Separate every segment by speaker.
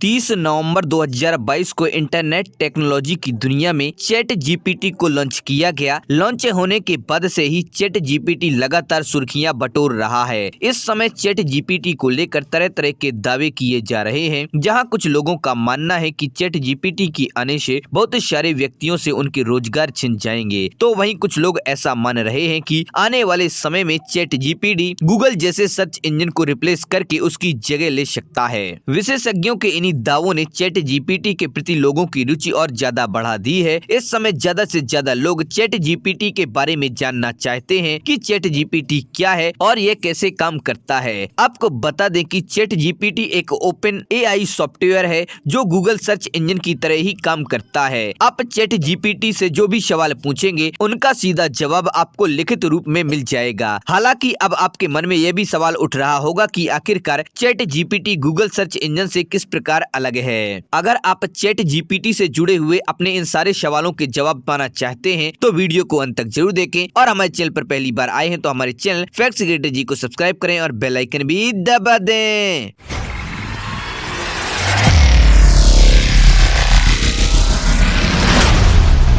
Speaker 1: 30 नवंबर 2022 को internet technology की दुनिया में चैट जीपीटी को लॉन्च किया गया। लॉन्च होने के बाद से ही चैट जीपीटी लगातार सुर्खियां बटोर रहा है। इस समय चैट जीपीटी को लेकर तरह तरह के दावे किए जा रहे हैं, जहां कुछ लोगों का मानना है कि चैट जीपीटी की आने से बहुत सारे व्यक्तियों से उनके रोजगार छिन जाएंगे, तो वहीं कुछ लोग ऐसा मान रहे हैं कि आने वाले समय में चैट जीपीटी गूगल जैसे सर्च इंजन को रिप्लेस करके उसकी जगह ले सकता है। विशेषज्ञों के दावों ने चैट जीपीटी के प्रति लोगों की रुचि और ज्यादा बढ़ा दी है। इस समय ज्यादा से ज्यादा लोग चैट जीपीटी के बारे में जानना चाहते हैं कि चैट जीपीटी क्या है और यह कैसे काम करता है। आपको बता दें कि चैट जीपीटी एक ओपन एआई सॉफ्टवेयर है जो गूगल सर्च इंजन की तरह ही काम करता है। आप चैट जीपीटी से जो भी सवाल पूछेंगे उनका सीधा जवाब आपको लिखित रूप में मिल जाएगा। हालांकि अब आपके मन में यह भी सवाल उठ रहा होगा कि आखिरकार chat GPT Google search engine से किस प्रकार अलग है। अगर आप चैट जीपीटी से जुड़े हुए अपने इन सारे सवालों के जवाब पाना चाहते हैं तो वीडियो को अंत तक जरूर देखें, और हमारे चैनल पर पहली बार आए हैं तो हमारे चैनल फैक्ट सेक्रेटरी को सब्सक्राइब करें और बेल आइकन भी दबा दें।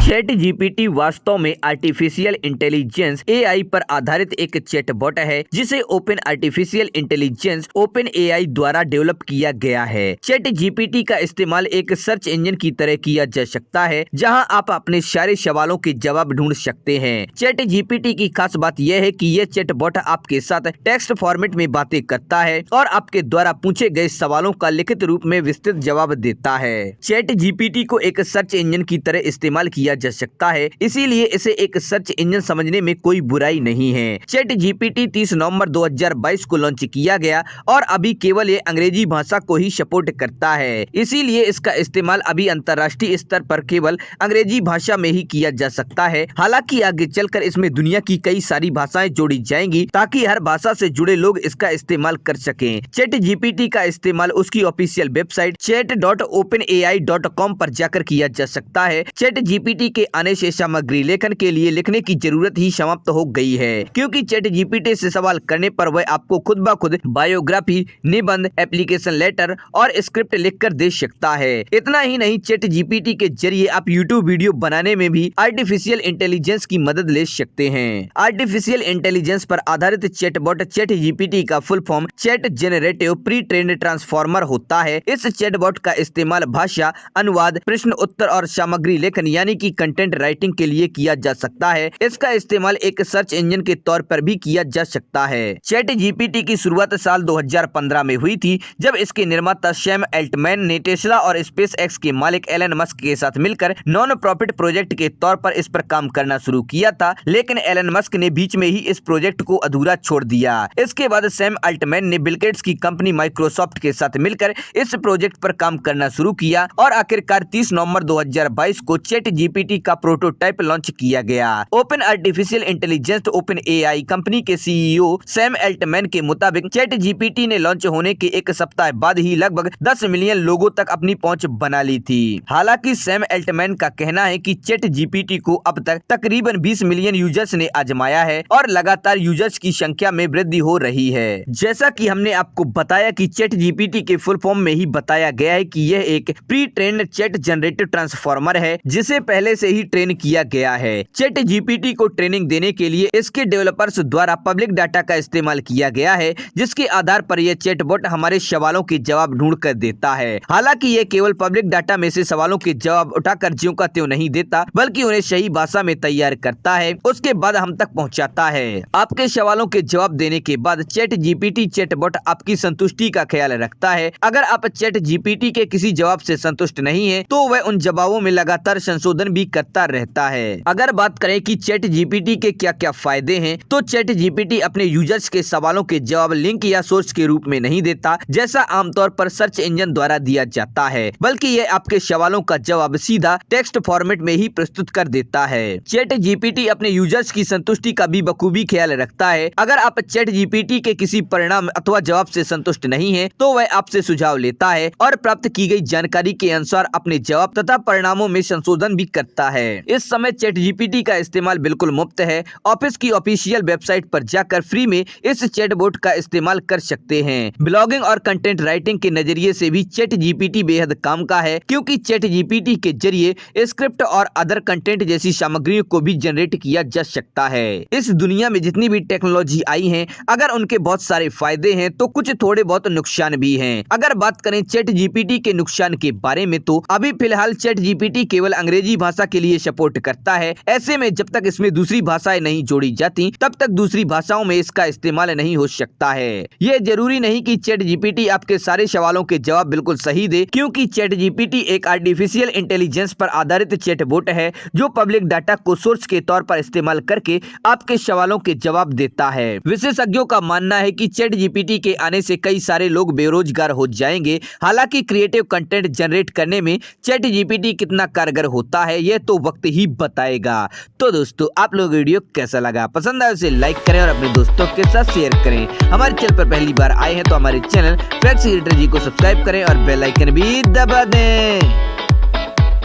Speaker 1: चैट जीपीटी वास्तव में आर्टिफिशियल इंटेलिजेंस एआई पर आधारित एक चैटबॉट है जिसे open artificial intelligence open AI द्वारा डेवलप किया गया है। चैट जीपीटी का इस्तेमाल एक सर्च इंजन की तरह किया जा सकता है जहां आप अपने सारे सवालों के जवाब ढूंढ सकते हैं। चैट जीपीटी की खास बात यह है कि यह चैटबॉट आपके साथ टेक्स्ट फॉर्मेट में बातें करता है और आपके द्वारा पूछे गए सवालों का लिखित रूप में विस्तृत जवाब देता है। चैट जीपीटी को एक सर्च इंजन की तरह इस्तेमाल किया जा सकता है, इसीलिए इसे एक सर्च इंजन समझने में कोई बुराई नहीं है। चैट जीपीटी 30 नवंबर 2022 को लॉन्च किया गया और अभी केवल ये अंग्रेजी भाषा को ही सपोर्ट करता है, इसीलिए इसका इस्तेमाल अभी अंतर्राष्ट्रीय स्तर पर केवल अंग्रेजी भाषा में ही किया जा सकता है। हालांकि आगे चलकर इसमें दुनिया की कई सारी भाषाएं जोड़ी जाएंगी ताकि हर भाषा से जुड़े लोग इसका इस्तेमाल कर सकें। चैट जीपीटी का इस्तेमाल उसकी ऑफिशियल वेबसाइट chat.openai.com पर जाकर किया जा सकता है। चैट जीपीटी के आने से सामग्री लेखन के लिए लिखने की जरूरत ही समाप्त हो गई है, क्योंकि चैट जीपीटी से सवाल करने पर वह आपको खुद ब खुद बायोग्राफी, निबंध, एप्लीकेशन लेटर और स्क्रिप्ट लिखकर दे सकता है। इतना ही नहीं, चैट जीपीटी के जरिए आप यूट्यूब वीडियो बनाने में भी आर्टिफिशियल इंटेलिजेंस की मदद ले सकते हैं। आर्टिफिशियल इंटेलिजेंस पर आधारित चैटबॉट चैट जीपीटी का full form chat generative pre trained transformer होता है। इस चैटबॉट का इस्तेमाल भाषा अनुवाद, प्रश्न उत्तर और सामग्री लेखन यानी कि कंटेंट राइटिंग के लिए किया जा सकता है। इसका इस्तेमाल एक सर्च इंजन के तौर पर भी किया जा सकता है। चैट जीपीटी की शुरुआत साल 2015 में हुई थी, जब इसके निर्माता सैम अल्टमैन ने टेस्ला और स्पेस एक्स के मालिक एलन मस्क के साथ मिलकर नॉन प्रॉफिट प्रोजेक्ट के तौर पर इस पर काम करना शुरू किया था, लेकिन एलन मस्क ने बीच में ही इस प्रोजेक्ट को अधूरा छोड़ दिया। इसके बाद सैम अल्टमैन ने बिल गेट्स की कंपनी माइक्रोसॉफ्ट के साथ मिलकर इस प्रोजेक्ट पर काम करना शुरू किया और आखिरकार 30 नवंबर 2022 को चैट जीपीटी का प्रोटोटाइप लॉन्च किया गया। Open artificial intelligence open AI company के सीईओ सैम अल्टमैन के मुताबिक चैट जीपीटी ने लॉन्च होने के एक सप्ताह बाद ही लगभग 10 मिलियन लोगों तक अपनी पहुंच बना ली थी। हालांकि सैम अल्टमैन का कहना है कि चैट जीपीटी को अब तक तकरीबन 20 मिलियन यूजर्स ने आजमाया है और लगातार यूजर्स की संख्या में वृद्धि हो रही है। जैसा कि हमने आपको बताया कि चैट जीपीटी के फुल फॉर्म में ही बताया गया है कि यह एक pre trained chat generative transformer है जिसे पहले से ही ट्रेन किया गया है। चैट जीपीटी को ट्रेनिंग देने के लिए इसके डेवलपर्स द्वारा पब्लिक डाटा का इस्तेमाल किया गया है, जिसके आधार पर यह चैटबॉट हमारे सवालों के जवाब ढूंढ कर देता है। हालांकि यह केवल पब्लिक डाटा में से सवालों के जवाब उठाकर ज्यों का त्यों नहीं देता, बल्कि उन्हें सही भाषा में तैयार करता है, उसके बाद हम तक पहुंचाता है। आपके सवालों के जवाब देने के बाद चैट जीपीटी चैटबॉट आपकी संतुष्टि का ख्याल रखता है। अगर आप चैट जीपीटी के किसी जवाब से संतुष्ट नहीं है तो वह उन जवाबों में लगातार संशोधन भी करता रहता है। अगर बात करें कि चैट जीपीटी के क्या क्या फायदे हैं, तो चैट जीपीटी अपने यूजर्स के सवालों के जवाब लिंक या सोर्स के रूप में नहीं देता, जैसा आमतौर पर सर्च इंजन द्वारा दिया जाता है, बल्कि यह आपके सवालों का जवाब सीधा टेक्स्ट फॉर्मेट में ही प्रस्तुत कर देता है। चैट जीपीटी अपने यूजर्स की संतुष्टि का भी बखूबी ख्याल रखता है। अगर आप चैट जीपीटी के किसी परिणाम अथवा जवाब से संतुष्ट नहीं है तो वह आपसे सुझाव लेता है और प्राप्त की गई जानकारी के अनुसार अपने जवाब तथा परिणामों में संशोधन भी करता सकता है। इस समय चैट जीपीटी का इस्तेमाल बिल्कुल मुफ्त है। ऑफिस की ऑफिशियल वेबसाइट पर जाकर फ्री में इस चैटबॉट का इस्तेमाल कर सकते हैं। ब्लॉगिंग और कंटेंट राइटिंग के नजरिए से भी चैट जीपीटी बेहद काम का है, क्योंकि चैट जीपीटी के जरिए स्क्रिप्ट और अदर कंटेंट जैसी सामग्रियों को भी जनरेट किया जा सकता है। इस दुनिया में जितनी भी टेक्नोलॉजी आई है, अगर उनके बहुत सारे फायदे हैं तो कुछ थोड़े बहुत नुकसान भी हैं। अगर बात करें चैट जीपीटी के नुकसान के बारे में, तो अभी फिलहाल चैट जीपीटी केवल अंग्रेजी भाषा के लिए सपोर्ट करता है। ऐसे में जब तक इसमें दूसरी भाषाएं नहीं जोड़ी जाती, तब तक दूसरी भाषाओं में इसका इस्तेमाल नहीं हो सकता है। यह जरूरी नहीं कि चैट जीपीटी आपके सारे सवालों के जवाब बिल्कुल सही दे, क्योंकि चैट जीपीटी एक आर्टिफिशियल इंटेलिजेंस पर आधारित चैटबॉट है जो पब्लिक डाटा को सोर्स के तौर पर इस्तेमाल करके आपके सवालों के जवाब देता है। विशेषज्ञों का मानना है कि चैट जीपीटी के आने से कई सारे लोग बेरोजगार हो जाएंगे। हालांकि क्रिएटिव कंटेंट जनरेट करने में चैट जीपीटी कितना कारगर होता है, यह तो वक्त ही बताएगा। तो दोस्तों, आप लोग वीडियो कैसा लगा? पसंद आए उसे लाइक करें और अपने दोस्तों के साथ शेयर करें। हमारे चैनल पर पहली बार आए हैं तो हमारे चैनल फैक्ट क्रिएटर जी को सब्सक्राइब करें और बेल आइकन भी दबा दें।